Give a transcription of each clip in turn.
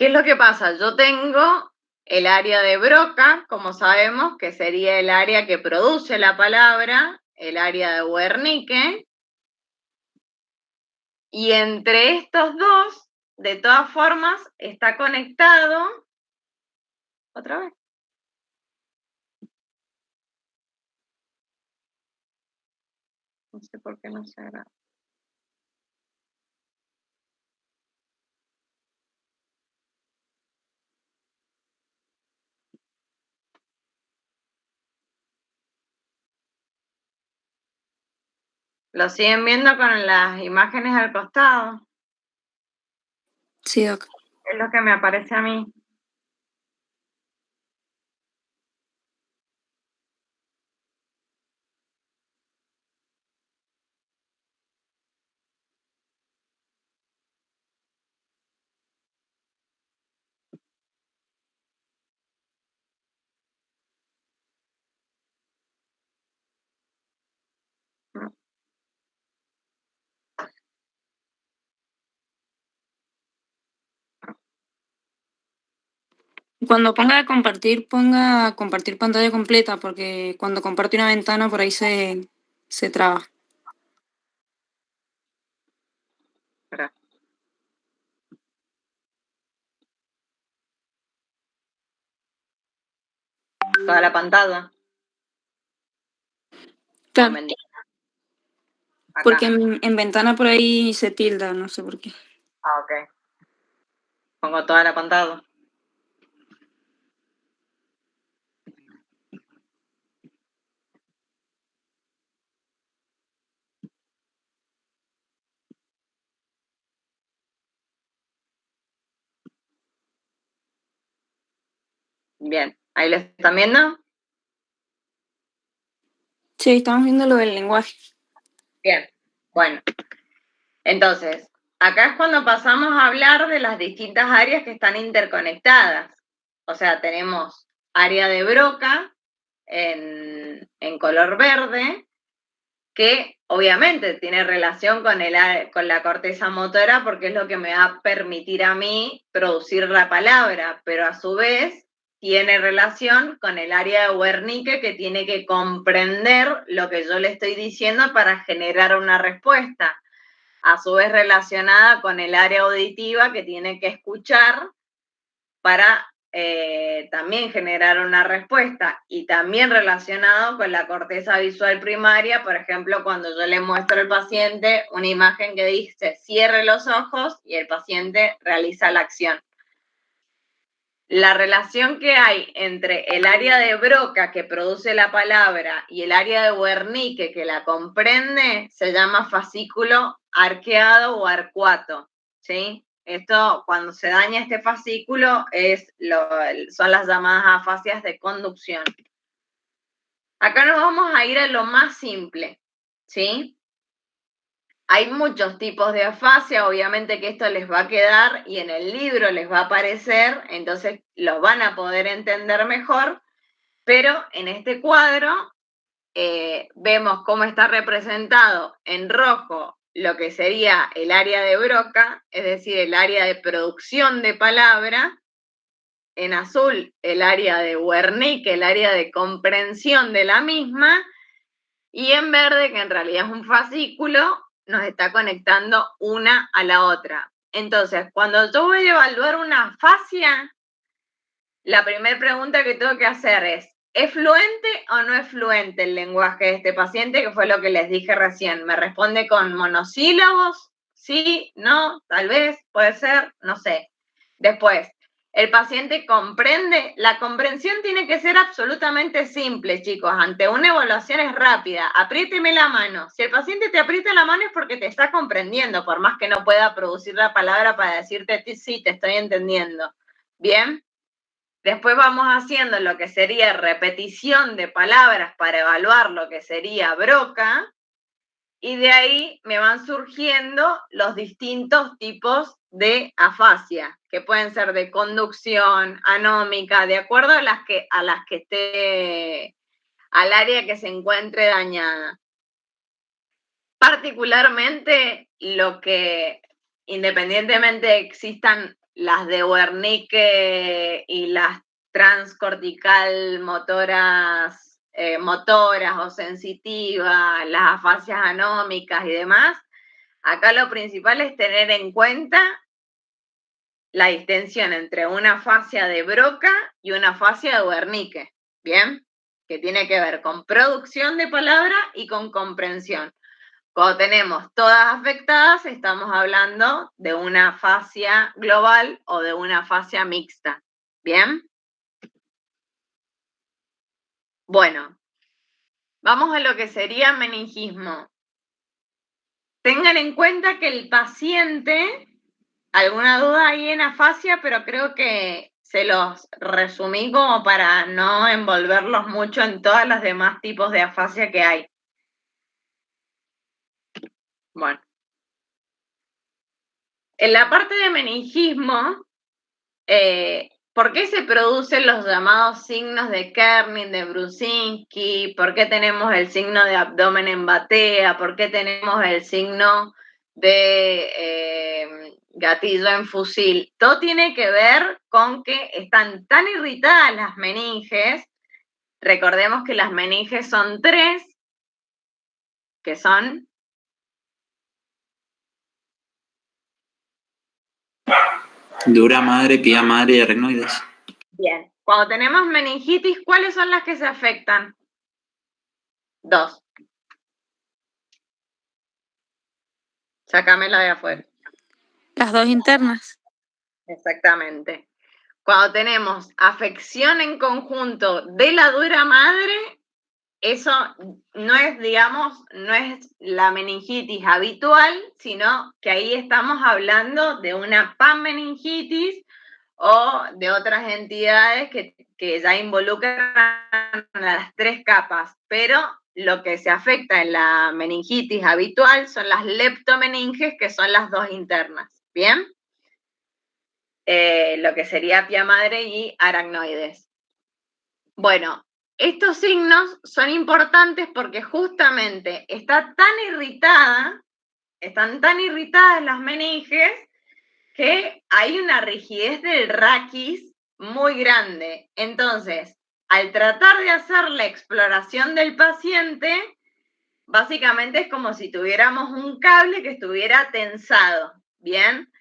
¿Qué es lo que pasa? Yo tengo el área de Broca, como sabemos, que sería el área que produce la palabra, el área de Wernicke, y entre estos dos, de todas formas, está conectado, otra vez, no sé por qué no se graba. ¿Lo siguen viendo con las imágenes al costado? Sí, Doc. Es lo que me aparece a mí. Cuando ponga compartir pantalla completa, porque cuando comparte una ventana por ahí se traba. Espera. Toda la pantalla. Claro, Acá. porque en ventana por ahí se tilda, no sé por qué. Ah, ok. Pongo toda la pantalla. Bien, ¿ahí lo están viendo? Sí, estamos viendo lo del lenguaje. Bien, bueno. Entonces, acá es cuando pasamos a hablar de las distintas áreas que están interconectadas. O sea, tenemos área de Broca en color verde, que obviamente tiene relación con la corteza motora porque es lo que me va a permitir a mí producir la palabra, pero a su vez tiene relación con el área de Wernicke que tiene que comprender lo que yo le estoy diciendo para generar una respuesta, a su vez relacionada con el área auditiva que tiene que escuchar para también generar una respuesta, y también relacionado con la corteza visual primaria, por ejemplo, cuando yo le muestro al paciente una imagen que dice cierre los ojos y el paciente realiza la acción. La relación que hay entre el área de Broca que produce la palabra y el área de Wernicke que la comprende se llama fascículo arqueado o arcuato, ¿sí? Esto, cuando se daña este fascículo, son las llamadas afasias de conducción. Acá nos vamos a ir a lo más simple, ¿sí? Hay muchos tipos de afasia, obviamente que esto les va a quedar y en el libro les va a aparecer, entonces los van a poder entender mejor, pero en este cuadro vemos cómo está representado en rojo lo que sería el área de Broca, es decir, el área de producción de palabra, en azul el área de Wernicke, el área de comprensión de la misma, y en verde, que en realidad es un fascículo, nos está conectando una a la otra. Entonces, cuando yo voy a evaluar una afasia, la primera pregunta que tengo que hacer ¿es fluente o no es fluente el lenguaje de este paciente? Que fue lo que les dije recién. ¿Me responde con monosílabos? Sí, no, tal vez, puede ser, no sé. Después, ¿el paciente comprende? La comprensión tiene que ser absolutamente simple, chicos. Ante una evaluación es rápida. Apriéteme la mano. Si el paciente te aprieta la mano es porque te está comprendiendo, por más que no pueda producir la palabra para decirte sí, te estoy entendiendo. ¿Bien? Después vamos haciendo lo que sería repetición de palabras para evaluar lo que sería Broca, y de ahí me van surgiendo los distintos tipos de afasia, que pueden ser de conducción, anómica, de acuerdo a las que esté, al área que se encuentre dañada. Particularmente, lo que, independientemente existan las de Wernicke y las transcortical motoras o sensitivas, las afasias anómicas y demás, acá lo principal es tener en cuenta la distensión entre una afasia de Broca y una afasia de Wernicke, ¿bien? Que tiene que ver con producción de palabra y con comprensión. Cuando tenemos todas afectadas, estamos ablando de una afasia global o de una afasia mixta, ¿bien? Bueno, vamos a lo que sería meningismo. Tengan en cuenta que el paciente, alguna duda ahí en afasia, pero creo que se los resumí como para no envolverlos mucho en todos los demás tipos de afasia que hay. Bueno. En la parte de meningismo, ¿por qué se producen los llamados signos de Kerning, de Brusinski? ¿Por qué tenemos el signo de abdomen en batea? ¿Por qué tenemos el signo de gatillo en fusil? Todo tiene que ver con que están tan irritadas las meninges. Recordemos que las meninges son 3, que son... Dura madre, pía madre y aracnoides. Bien. Cuando tenemos meningitis, ¿cuáles son las que se afectan? 2. Sácamela de afuera. Las 2 internas. Exactamente. Cuando tenemos afección en conjunto de la dura madre, eso no es, digamos, no es la meningitis habitual, sino que ahí estamos hablando de una panmeningitis o de otras entidades que ya involucran a las 3 capas, pero lo que se afecta en la meningitis habitual son las leptomeninges, que son las 2 internas, ¿bien? Lo que sería pía madre y aracnoides. Bueno, estos signos son importantes porque justamente están tan irritadas las meninges que hay una rigidez del raquis muy grande. Entonces, al tratar de hacer la exploración del paciente, básicamente es como si tuviéramos un cable que estuviera tensado, ¿bien?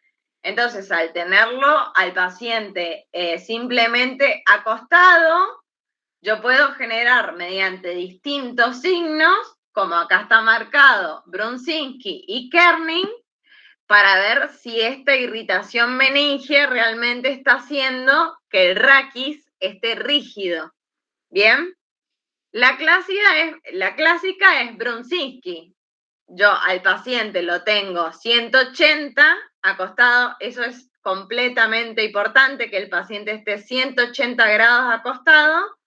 Entonces, al tenerlo al paciente simplemente acostado, yo puedo generar mediante distintos signos, como acá está marcado Brusinski y Kerning, para ver si esta irritación meningia realmente está haciendo que el raquis esté rígido. ¿Bien? La clásica es Brusinski. Yo al paciente lo tengo 180 acostado, eso es completamente importante, que el paciente esté 180 grados acostado,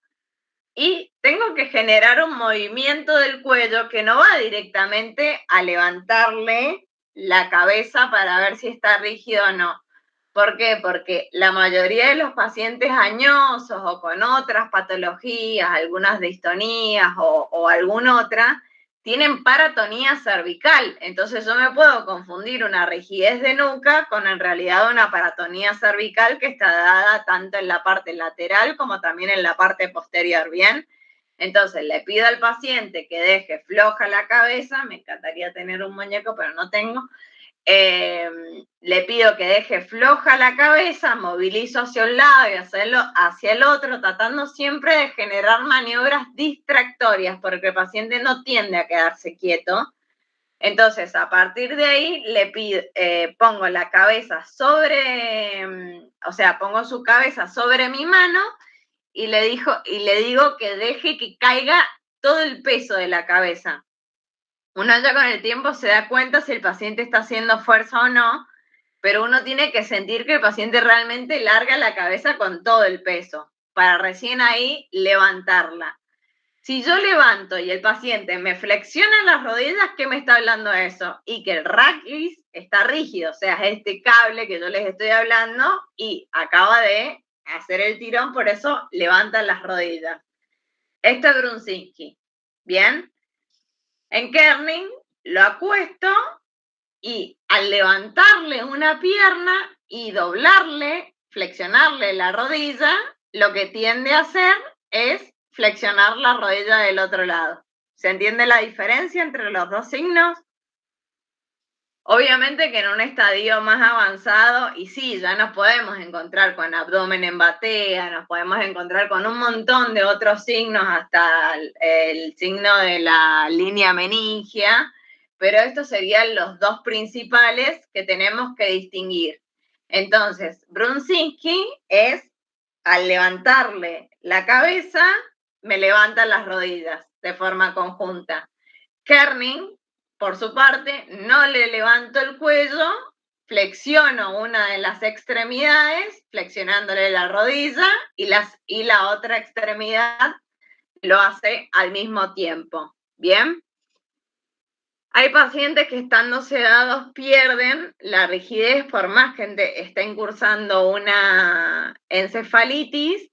y tengo que generar un movimiento del cuello que no va directamente a levantarle la cabeza para ver si está rígido o no. ¿Por qué? Porque la mayoría de los pacientes añosos o con otras patologías, algunas distonías o alguna otra, tienen paratonía cervical. Entonces yo me puedo confundir una rigidez de nuca con en realidad una paratonía cervical que está dada tanto en la parte lateral como también en la parte posterior, ¿bien? Entonces le pido al paciente que deje floja la cabeza, me encantaría tener un muñeco, pero no tengo. Le pido que deje floja la cabeza, movilizo hacia un lado y hacia el otro, tratando siempre de generar maniobras distractorias, porque el paciente no tiende a quedarse quieto. Entonces, a partir de ahí, le pido, pongo la cabeza pongo su cabeza sobre mi mano y le digo que deje que caiga todo el peso de la cabeza. Uno ya con el tiempo se da cuenta si el paciente está haciendo fuerza o no, pero uno tiene que sentir que el paciente realmente larga la cabeza con todo el peso, para recién ahí levantarla. Si yo levanto y el paciente me flexiona las rodillas, ¿qué me está hablando eso? Y que el raquis está rígido, o sea, es este cable que yo les estoy hablando y acaba de hacer el tirón, por eso levantan las rodillas. Esto es Brusinski, ¿bien? En Kerning lo acuesto y al levantarle una pierna, y doblarle, flexionarle la rodilla, lo que tiende a hacer es flexionar la rodilla del otro lado. ¿Se entiende la diferencia entre los dos signos? Obviamente que en un estadio más avanzado, y sí, ya nos podemos encontrar con abdomen en batea, nos podemos encontrar con un montón de otros signos, hasta el signo de la línea meningia, pero estos serían los dos principales que tenemos que distinguir. Entonces, Brunzinski es, al levantarle la cabeza, me levanta las rodillas de forma conjunta. Kerning, por su parte, no le levanto el cuello, flexiono una de las extremidades, flexionándole la rodilla, y la otra extremidad lo hace al mismo tiempo. ¿Bien? Hay pacientes que estando sedados pierden la rigidez por más que estén cursando una encefalitis.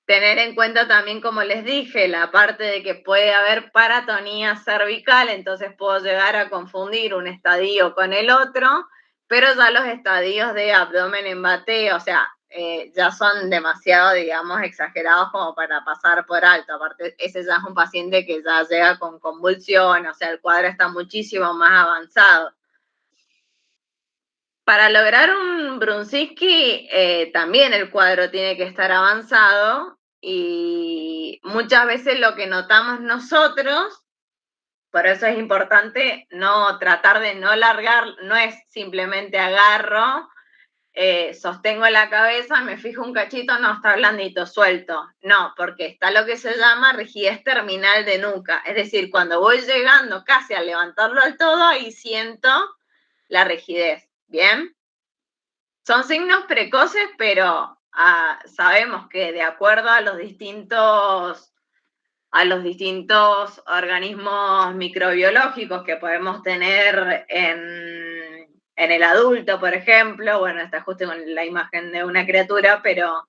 Tener en cuenta también, como les dije, la parte de que puede haber paratonía cervical, entonces puedo llegar a confundir un estadio con el otro, pero ya los estadios de abdomen en bateo, o sea, ya son demasiado, digamos, exagerados como para pasar por alto. Aparte, ese ya es un paciente que ya llega con convulsión, o sea, el cuadro está muchísimo más avanzado. Para lograr un Brunzinski, también el cuadro tiene que estar avanzado, y muchas veces lo que notamos nosotros, por eso es importante no tratar de no largar, no es simplemente agarro, sostengo la cabeza, me fijo un cachito, no, está blandito, suelto. No, porque está lo que se llama rigidez terminal de nuca. Es decir, cuando voy llegando casi a levantarlo al todo, ahí siento la rigidez. ¿Bien? Son signos precoces, pero sabemos que de acuerdo a los distintos organismos microbiológicos que podemos tener en el adulto, por ejemplo, bueno, está justo con la imagen de una criatura, pero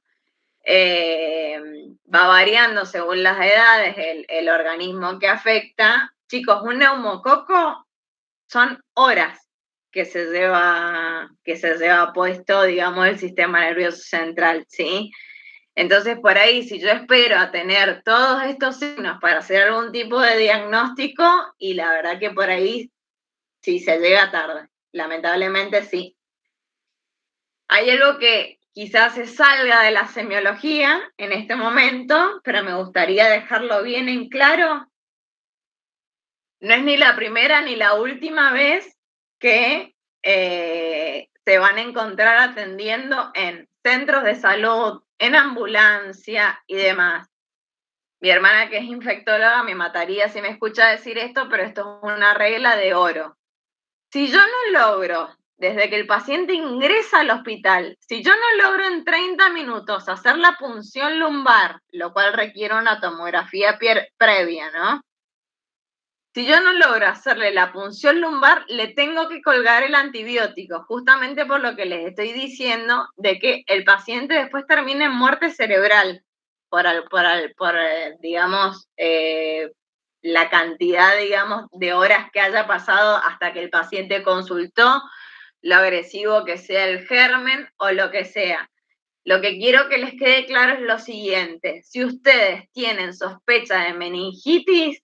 va variando según las edades el organismo que afecta. Chicos, un neumococo son horas que se lleva puesto, digamos, el sistema nervioso central, ¿sí? Entonces, por ahí, si yo espero a tener todos estos signos para hacer algún tipo de diagnóstico, y la verdad que por ahí sí se llega tarde, lamentablemente sí. Hay algo que quizás se salga de la semiología en este momento, pero me gustaría dejarlo bien en claro. No es ni la primera ni la última vez que se van a encontrar atendiendo en centros de salud, en ambulancia y demás. Mi hermana, que es infectóloga, me mataría si me escucha decir esto, pero esto es una regla de oro. Si yo no logro, desde que el paciente ingresa al hospital, si yo no logro en 30 minutos hacer la punción lumbar, lo cual requiere una tomografía previa, ¿no? Si yo no logro hacerle la punción lumbar, le tengo que colgar el antibiótico, justamente por lo que les estoy diciendo, de que el paciente después termina en muerte cerebral por digamos, la cantidad, digamos, de horas que haya pasado hasta que el paciente consultó, lo agresivo que sea el germen o lo que sea. Lo que quiero que les quede claro es lo siguiente: si ustedes tienen sospecha de meningitis,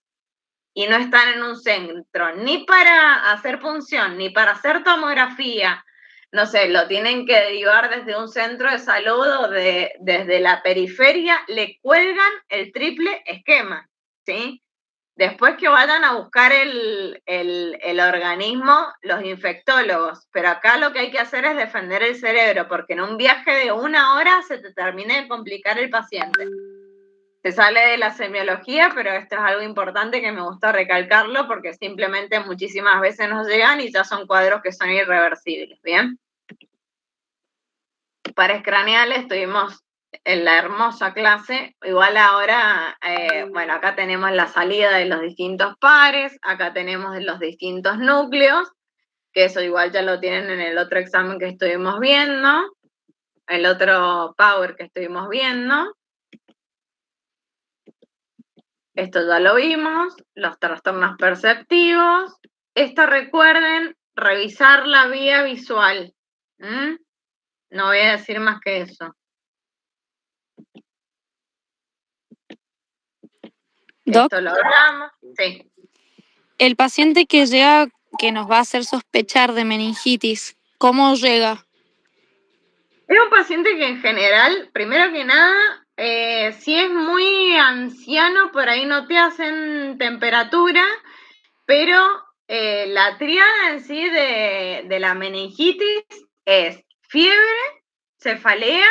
y no están en un centro ni para hacer punción, ni para hacer tomografía, no sé, lo tienen que derivar desde un centro de salud o desde la periferia, le cuelgan el triple esquema, ¿sí? Después que vayan a buscar el organismo los infectólogos, pero acá lo que hay que hacer es defender el cerebro, porque en un viaje de 1 hora se te termina de complicar el paciente. Se sale de la semiología, pero esto es algo importante que me gusta recalcarlo, porque simplemente muchísimas veces nos llegan y ya son cuadros que son irreversibles, ¿bien? Pares craneales, estuvimos en la hermosa clase. Igual ahora, bueno, acá tenemos la salida de los distintos pares, acá tenemos los distintos núcleos, que eso igual ya lo tienen en el otro examen que estuvimos viendo, el otro power que estuvimos viendo. Esto ya lo vimos, los trastornos perceptivos. Esto recuerden, revisar la vía visual. No voy a decir más que eso. Doc, Esto lo hablamos. Sí. el paciente que llega, que nos va a hacer sospechar de meningitis, ¿cómo llega? Es un paciente que en general, primero que nada, si es muy anciano, por ahí no te hacen temperatura, pero la tríada en sí de la meningitis es fiebre, cefalea,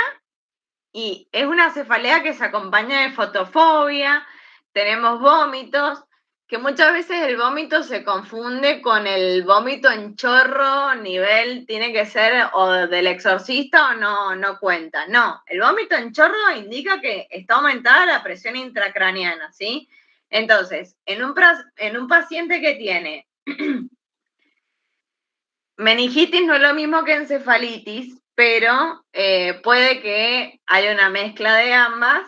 y es una cefalea que se acompaña de fotofobia, tenemos vómitos, que muchas veces el vómito se confunde con el vómito en chorro, nivel, tiene que ser o del exorcista o no cuenta. No, el vómito en chorro indica que está aumentada la presión intracraneana, ¿sí? Entonces, en un paciente que tiene meningitis no es lo mismo que encefalitis, pero puede que haya una mezcla de ambas,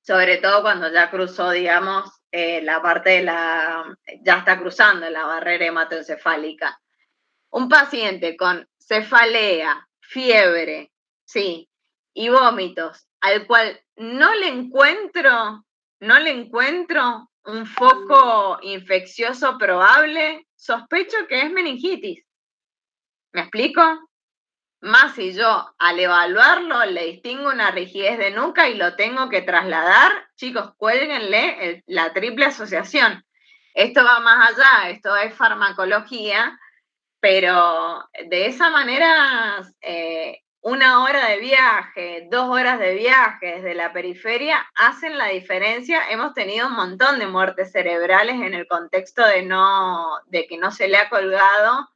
sobre todo cuando ya cruzó, digamos, la parte de ya está cruzando la barrera hematoencefálica. Un paciente con cefalea, fiebre, sí, y vómitos, al cual no le encuentro un foco infeccioso probable, sospecho que es meningitis. ¿Me explico? Más si yo al evaluarlo le distingo una rigidez de nuca y lo tengo que trasladar, chicos, cuélguenle la triple asociación. Esto va más allá, esto es farmacología, pero de esa manera, 1 hora de viaje, 2 horas de viaje desde la periferia hacen la diferencia. Hemos tenido un montón de muertes cerebrales en el contexto de que no se le ha colgado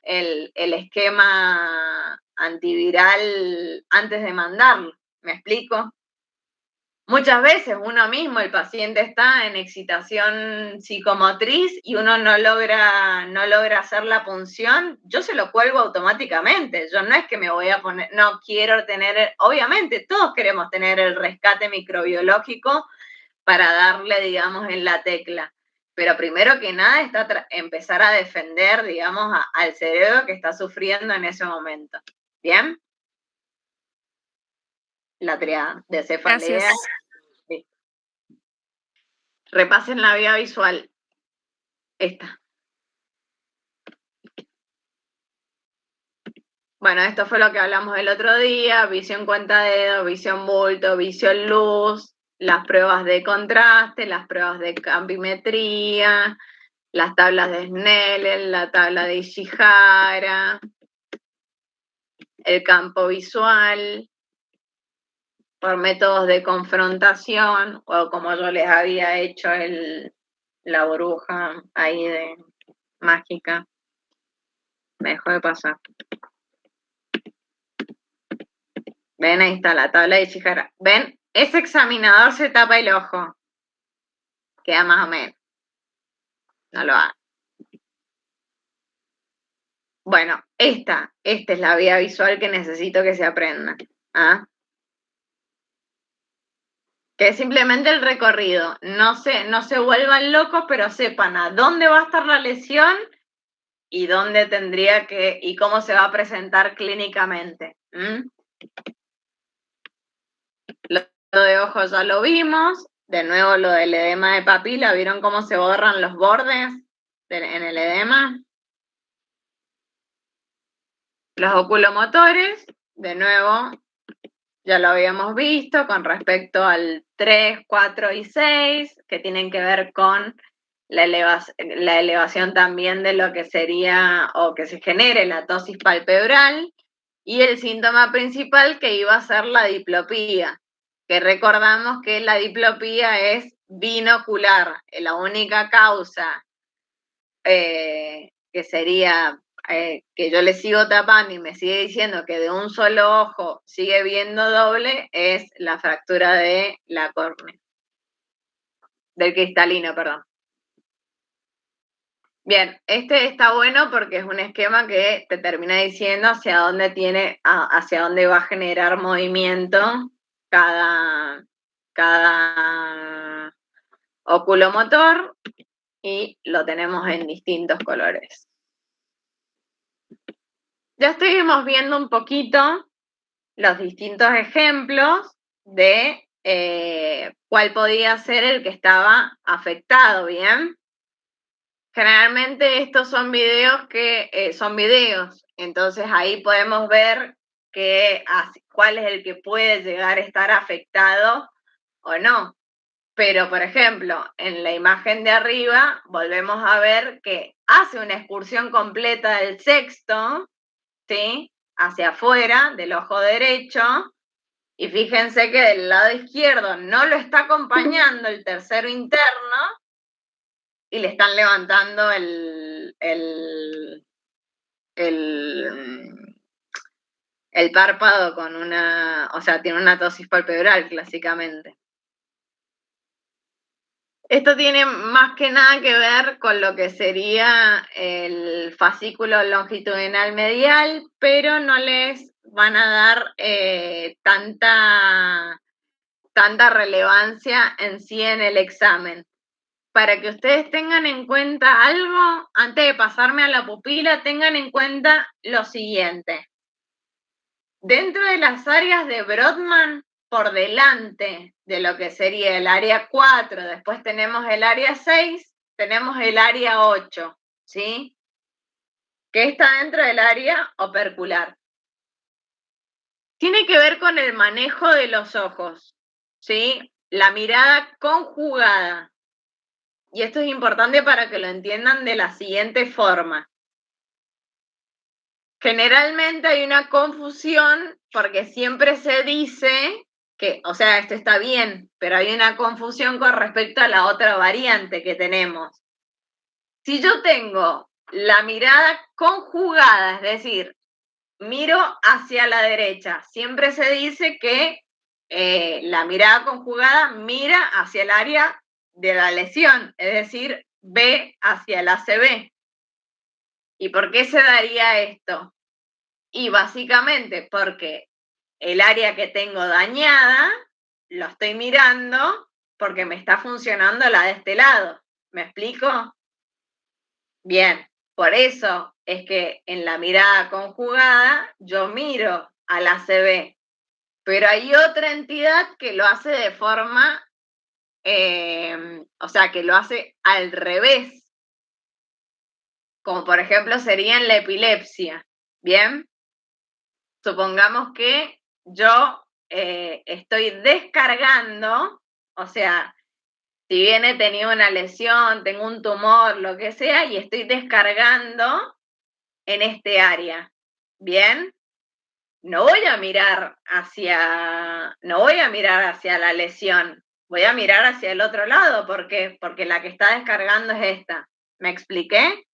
el esquema antiviral antes de mandarlo. ¿Me explico? Muchas veces uno mismo, el paciente está en excitación psicomotriz y uno no logra hacer la punción, yo se lo cuelgo automáticamente. Yo no es que me voy a poner, no quiero tener, obviamente todos queremos tener el rescate microbiológico para darle, digamos, en la tecla. Pero primero que nada está empezar a defender, digamos, al cerebro que está sufriendo en ese momento. ¿Bien? La triada de cefalea. Gracias. Sí. Repasen la vía visual. Esta. Bueno, esto fue lo que hablamos el otro día, visión cuenta dedo, visión bulto, visión luz, las pruebas de contraste, las pruebas de campimetría, las tablas de Snellen, la tabla de Ishihara, el campo visual, por métodos de confrontación, o como yo les había hecho la burbuja ahí de mágica. Me dejó de pasar. Ven, ahí está la tabla de Ishihara. Ven, ese examinador se tapa el ojo. Queda más o menos. No lo haga. Bueno, esta es la vía visual que necesito que se aprenda. ¿Ah? Que es simplemente el recorrido. No se vuelvan locos, pero sepan a dónde va a estar la lesión y dónde tendría que, y cómo se va a presentar clínicamente. Lo de ojo ya lo vimos. De nuevo lo del edema de papila. ¿Vieron cómo se borran los bordes en el edema? Los oculomotores, de nuevo, ya lo habíamos visto con respecto al 3, 4 y 6, que tienen que ver con la elevación también de lo que sería o que se genere la tosis palpebral, y el síntoma principal que iba a ser la diplopía, que recordamos que la diplopía es binocular, la única causa que sería que yo le sigo tapando y me sigue diciendo que de un solo ojo sigue viendo doble, es la fractura de la córnea, del cristalino, perdón. Bien, este está bueno porque es un esquema que te termina diciendo hacia dónde va a generar movimiento cada oculomotor, y lo tenemos en distintos colores. Ya estuvimos viendo un poquito los distintos ejemplos de cuál podía ser el que estaba afectado, ¿bien? Generalmente estos son videos entonces ahí podemos ver cuál es el que puede llegar a estar afectado o no. Pero, por ejemplo, en la imagen de arriba volvemos a ver que hace una excursión completa del sexto, ¿sí? Hacia afuera del ojo derecho, y fíjense que del lado izquierdo no lo está acompañando el tercero interno y le están levantando el párpado con tiene una ptosis palpebral clásicamente. Esto tiene más que nada que ver con lo que sería el fascículo longitudinal medial, pero no les van a dar tanta relevancia en sí en el examen. Para que ustedes tengan en cuenta algo, antes de pasarme a la pupila, tengan en cuenta lo siguiente. Dentro de las áreas de Brodmann, por delante de lo que sería el área 4, después tenemos el área 6, tenemos el área 8, ¿sí? Que está dentro del área opercular. Tiene que ver con el manejo de los ojos, ¿sí? La mirada conjugada. Y esto es importante para que lo entiendan de la siguiente forma. Generalmente hay una confusión porque siempre se dice que, esto está bien, pero hay una confusión con respecto a la otra variante que tenemos. Si yo tengo la mirada conjugada, es decir, miro hacia la derecha, siempre se dice que la mirada conjugada mira hacia el área de la lesión, es decir, ve hacia el ACV. ¿Y por qué se daría esto? Y básicamente porque el área que tengo dañada, lo estoy mirando porque me está funcionando la de este lado. ¿Me explico? Bien, por eso es que en la mirada conjugada yo miro al ACV, pero hay otra entidad que lo hace de forma, que lo hace al revés, como por ejemplo sería en la epilepsia. ¿Bien? Supongamos que yo estoy descargando, si bien he tenido una lesión, tengo un tumor, lo que sea, y estoy descargando en este área, ¿bien? No voy a mirar hacia la lesión, voy a mirar hacia el otro lado. ¿Por qué? Porque la que está descargando es esta. ¿Me expliqué?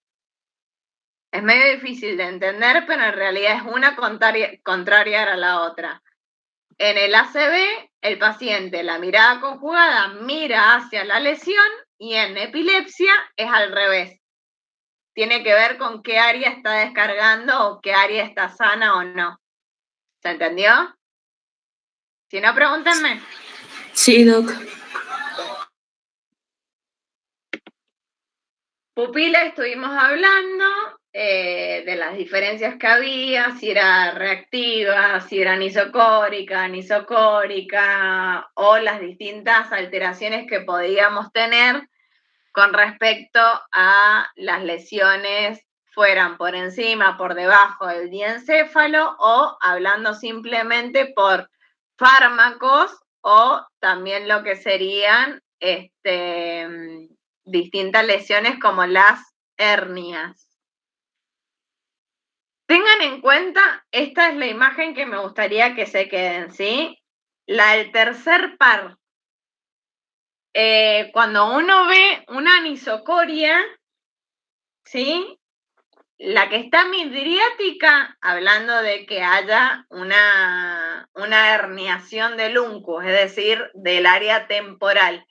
Es medio difícil de entender, pero en realidad es una contraria a la otra. En el ACV, el paciente, la mirada conjugada, mira hacia la lesión, y en epilepsia es al revés. Tiene que ver con qué área está descargando o qué área está sana o no. ¿Se entendió? Si no, pregúntenme. Sí, Doc. Pupila estuvimos hablando de las diferencias que había, si era reactiva, si era anisocórica o las distintas alteraciones que podíamos tener con respecto a las lesiones, fueran por encima, por debajo del diencéfalo, o hablando simplemente por fármacos, o también lo que serían distintas lesiones como las hernias. Tengan en cuenta, esta es la imagen que me gustaría que se queden, ¿sí? La del tercer par. Cuando uno ve una anisocoria, ¿sí? La que está midriática, hablando de que haya una herniación del uncus, es decir, del área temporal,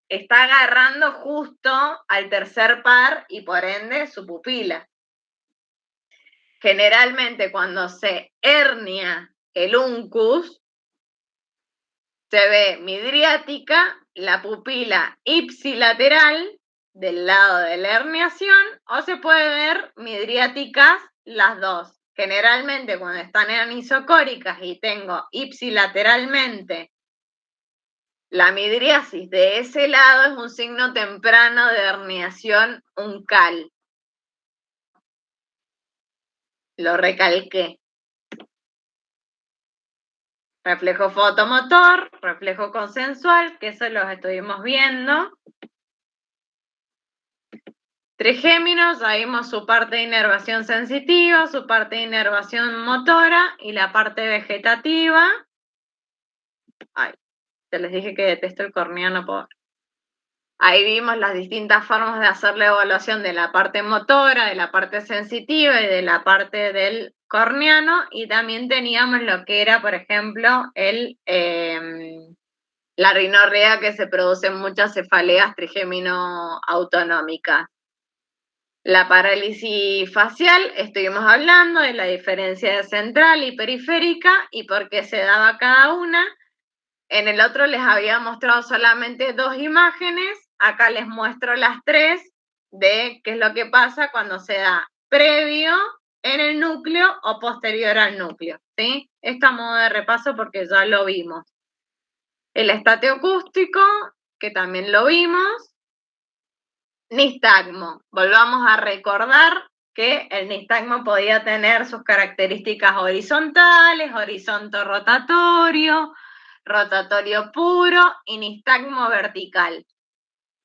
está agarrando justo al tercer par y por ende su pupila. Generalmente cuando se hernia el uncus, se ve midriática, la pupila ipsilateral del lado de la herniación, o se puede ver midriáticas las dos, generalmente cuando están anisocóricas y tengo ipsilateralmente la midriasis de ese lado, es un signo temprano de herniación uncal. Lo recalqué. Reflejo fotomotor, reflejo consensual, que eso los estuvimos viendo. Trigémino, ya vimos su parte de inervación sensitiva, su parte de inervación motora y la parte vegetativa. Ay, te les dije que detesto el corneano, pobre. Ahí vimos las distintas formas de hacer la evaluación de la parte motora, de la parte sensitiva y de la parte del corneano, y también teníamos lo que era, por ejemplo, la rinorrea, que se produce en muchas cefaleas trigémino autonómicas. La parálisis facial, estuvimos hablando de la diferencia de central y periférica y por qué se daba cada una. En el otro les había mostrado solamente 2 imágenes, acá les muestro las 3 de qué es lo que pasa cuando se da previo, en el núcleo o posterior al núcleo, ¿sí? Esto a modo de repaso porque ya lo vimos. El estateoacústico, que también lo vimos. Nistagmo. Volvamos a recordar que el nistagmo podía tener sus características horizontales, horizonte rotatorio, rotatorio puro y nistagmo vertical.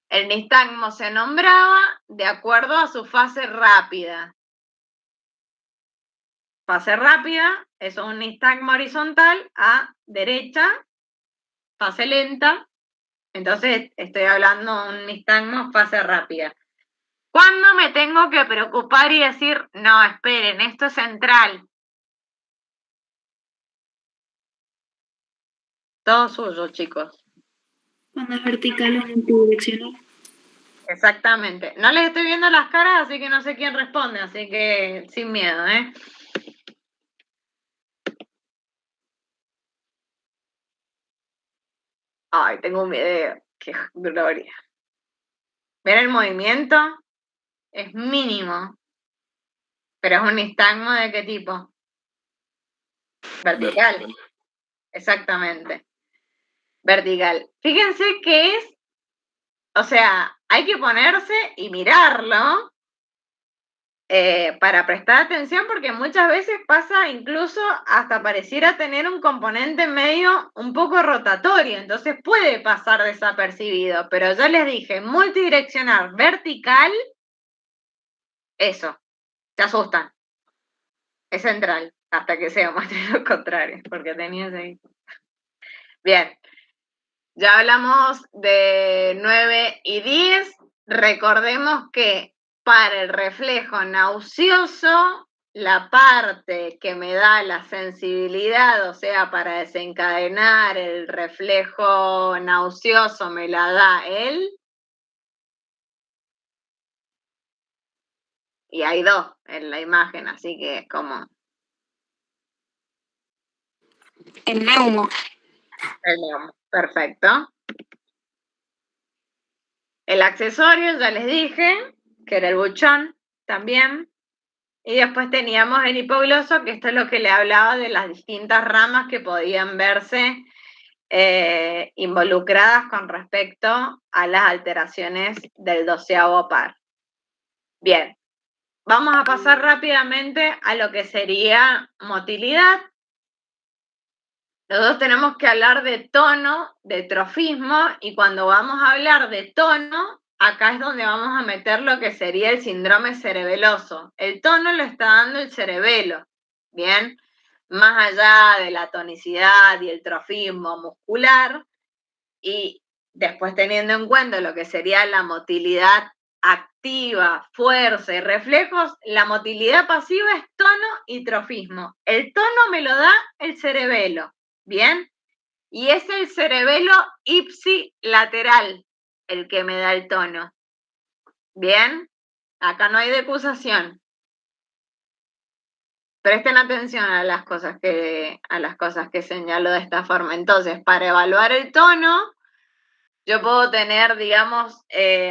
El nistagmo se nombraba de acuerdo a su fase rápida. Fase rápida es un nistagmo horizontal a derecha, fase lenta. Entonces estoy hablando de un nistagmo fase rápida. ¿Cuándo me tengo que preocupar y decir, no, esperen, esto es central? Todo suyo, chicos. Cuando es vertical o multidireccional. Exactamente. No les estoy viendo las caras, así que no sé quién responde, así que sin miedo, ¿eh? Ay, tengo un video. ¡Qué gloria! ¿Ven el movimiento? Es mínimo. Pero es un nistagmo ¿de qué tipo? Vertical. Exactamente. Vertical. Fíjense que es, o sea, hay que ponerse y mirarlo para prestar atención, porque muchas veces pasa incluso hasta pareciera tener un componente medio un poco rotatorio, entonces puede pasar desapercibido, pero yo les dije, multidireccional, vertical, eso, te asustan, es central, hasta que sea muestre lo contrario, porque tenías ahí. Bien, ya hablamos de 9 y 10, recordemos que para el reflejo nauseoso, la parte que me da la sensibilidad, o sea, para desencadenar el reflejo nauseoso, me la da él. Y hay 2 en la imagen, así que es como... El neumo. El neumo, perfecto. El accesorio, ya les dije, que era el buchón también. Y después teníamos el hipogloso, que esto es lo que le hablaba de las distintas ramas que podían verse involucradas con respecto a las alteraciones del 12º par. Bien, vamos a pasar rápidamente a lo que sería motilidad. Nosotros tenemos que hablar de tono, de trofismo, y cuando vamos a hablar de tono, acá es donde vamos a meter lo que sería el síndrome cerebeloso. El tono lo está dando el cerebelo, ¿bien? Más allá de la tonicidad y el trofismo muscular, y después teniendo en cuenta lo que sería la motilidad activa, fuerza y reflejos, la motilidad pasiva es tono y trofismo. El tono me lo da el cerebelo, ¿bien? Y es el cerebelo ipsilateral el que me da el tono. ¿Bien? Acá no hay decusación. Presten atención a las cosas que señalo de esta forma. Entonces, para evaluar el tono, yo puedo tener, digamos,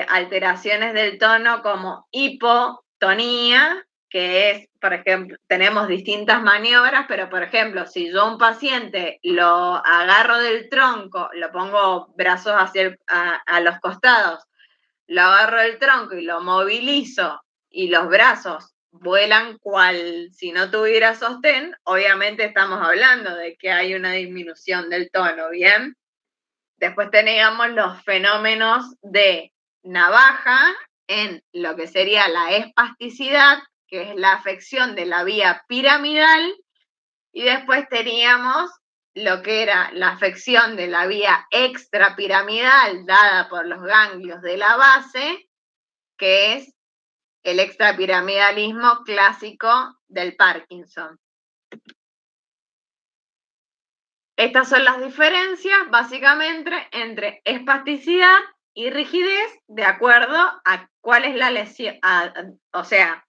alteraciones del tono como hipotonía, que es, por ejemplo, tenemos distintas maniobras, pero por ejemplo, si yo a un paciente lo agarro del tronco, lo pongo brazos hacia a los costados, lo agarro del tronco y lo movilizo y los brazos vuelan cual si no tuviera sostén, obviamente estamos hablando de que hay una disminución del tono, ¿bien? Después teníamos los fenómenos de navaja en lo que sería la espasticidad, que es la afección de la vía piramidal, y después teníamos lo que era la afección de la vía extrapiramidal dada por los ganglios de la base, que es el extrapiramidalismo clásico del Parkinson. Estas son las diferencias, básicamente, entre espasticidad y rigidez, de acuerdo a cuál es la lesión, o sea,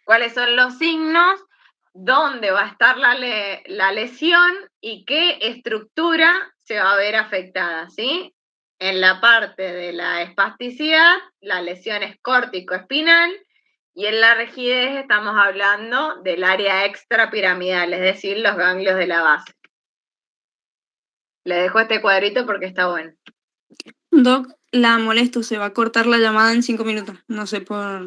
cuáles son los signos, dónde va a estar la lesión y qué estructura se va a ver afectada, ¿sí? En la parte de la espasticidad, la lesión es córtico-espinal, y en la rigidez estamos hablando del área extrapiramidal, es decir, los ganglios de la base. Le dejo este cuadrito porque está bueno. Doc, la molesto, se va a cortar la llamada en 5 minutos. No sé por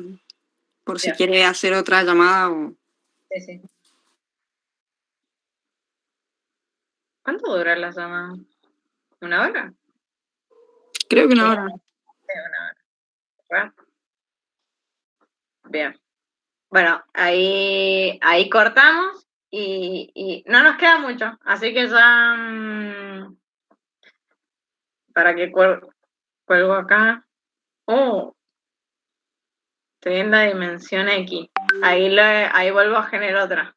si Ya. quiere hacer otra llamada o... Sí, sí. ¿Cuánto dura la llamada? ¿Una hora? Creo que una hora. Sí, una hora. Bien. Bueno, ahí cortamos y no nos queda mucho, así que ya para que cuelgo acá. Oh, estoy en la dimensión X. Ahí vuelvo a generar otra.